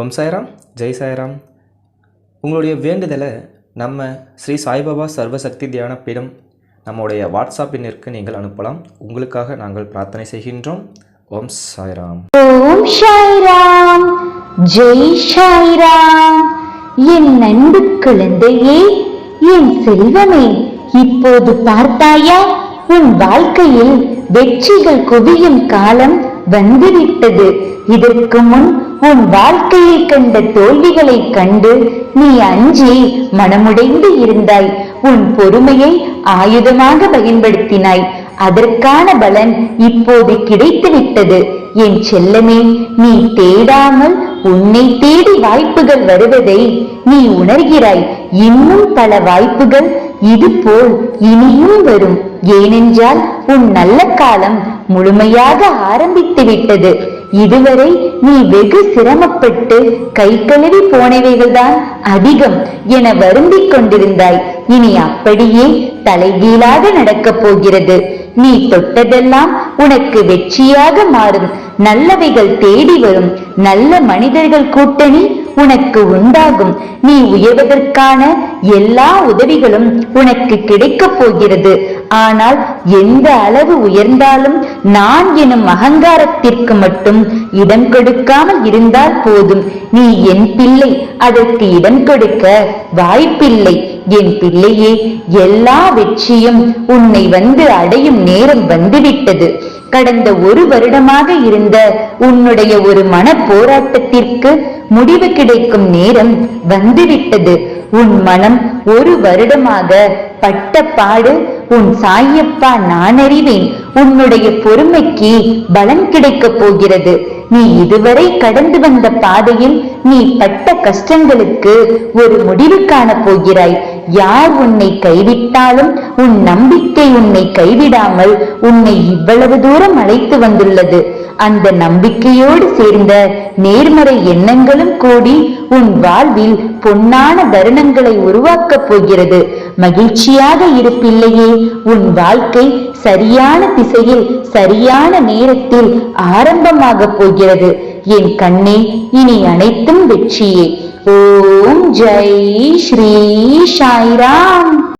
ஓம் சாய்ராம், ஜெய் சாய்ராம். உங்களுடைய வேண்டுதலை நம்ம ஸ்ரீ சாய்பாபா சர்வசக்தி தியான பீடம் நம்முடைய வாட்ஸ்அப் எண்ணிற்கு நீங்கள் அனுப்பலாம். உங்களுக்காக நாங்கள் பிரார்த்தனை செய்கின்றோம். ஓம் சாய்ராம். ஓம் சாய்ராம், ஜெய் சாய்ராம். என் அன்பு குழந்தையே, என் செல்வமே, இப்போது பார்த்தாயா, உன் வாழ்க்கையில் வெற்றிகள் குவியும் காலம் வந்துவிட்டது. இதற்கு முன் உன் வாழ்க்கையில் கண்ட தோல்விகளை கண்டு நீ அஞ்சி மனமுடைந்து இருந்தாய். உன் பொறுமையை ஆயுதமாக பயன்படுத்தினாய். அதற்கான பலன் இப்போது கிடைத்துவிட்டது. என் செல்லமே, நீ தேடாமல் உன்னை தேடி வாய்ப்புகள் வருவதை நீ உணர்கிறாய். இன்னும் பல வாய்ப்புகள் இதுபோல் இனியும் வரும். ஏனென்றால் உன் நல்ல காலம் முழுமையாக ஆரம்பித்து விட்டது. இதுவரை நீ வெகு சிரமப்பட்டு கை கழுவி போனவைகள்தான் அதிகம் என வருந்திக் கொண்டிருந்தாய். இனி அப்படியே தலைகீழாக நடக்கப் போகிறது. நீ தொட்டதெல்லாம் உனக்கு வெற்றியாக மாறும். நல்லவைகள் தேடி வரும். நல்ல மனிதர்கள் கூட்டணி உனக்கு உண்டாகும். நீ உயர்வதற்கான எல்லா உதவிகளும் உனக்கு கிடைக்கப் போகிறது. ஆனால் எந்த அளவு உயர்ந்தாலும் நான் எனும் அகங்காரத்திற்கு மட்டும் இடம் கொடுக்காமல் இருந்தால் போதும். நீ என் பிள்ளை, அதற்கு இடம் கொடுக்க வாய்ப்பில்லை. என் பிள்ளையே, எல்லா வெற்றியும் உன்னை வந்து அடையும் நேரம் வந்துவிட்டது. கடந்த 1 வருடமாக இருந்த உன்னுடைய ஒரு மன போராட்டத்திற்கு முடிவு கிடைக்கும் நேரம் வந்துவிட்டது. உன் மனம் 1 வருடமாக பட்ட பாடு உன் சாயப்பா நான் அறிவேன். உன்னுடைய பொறுமைக்கு பலன் கிடைக்கப் போகிறது. நீ இதுவரை கடந்து வந்த பாதையில் நீ பட்ட கஷ்டங்களுக்கு ஒரு முடிவு காண போகிறாய். யார் உன்னை கைவிட்டாலும் உன் நம்பிக்கை உன்னை கைவிடாமல் உன்னை இவ்வளவு தூரம் அழைத்து வந்துள்ளது. அந்த நம்பிக்கையோடு சேர்ந்த நேர்மறை எண்ணங்களும் கூடி உன் வாழ்வில் பொன்னான தருணங்களை உருவாக்கப் போகிறது. மகிழ்ச்சியாக இருப்பில்லையே, உன் வாழ்க்கை சரியான திசையில் சரியான நேரத்தில் ஆரம்பமாக போகிறது. என் கண்ணே, இனி அனைத்தும் வெற்றியே. ஓம் ஜெய் ஸ்ரீ சாய்ராம்.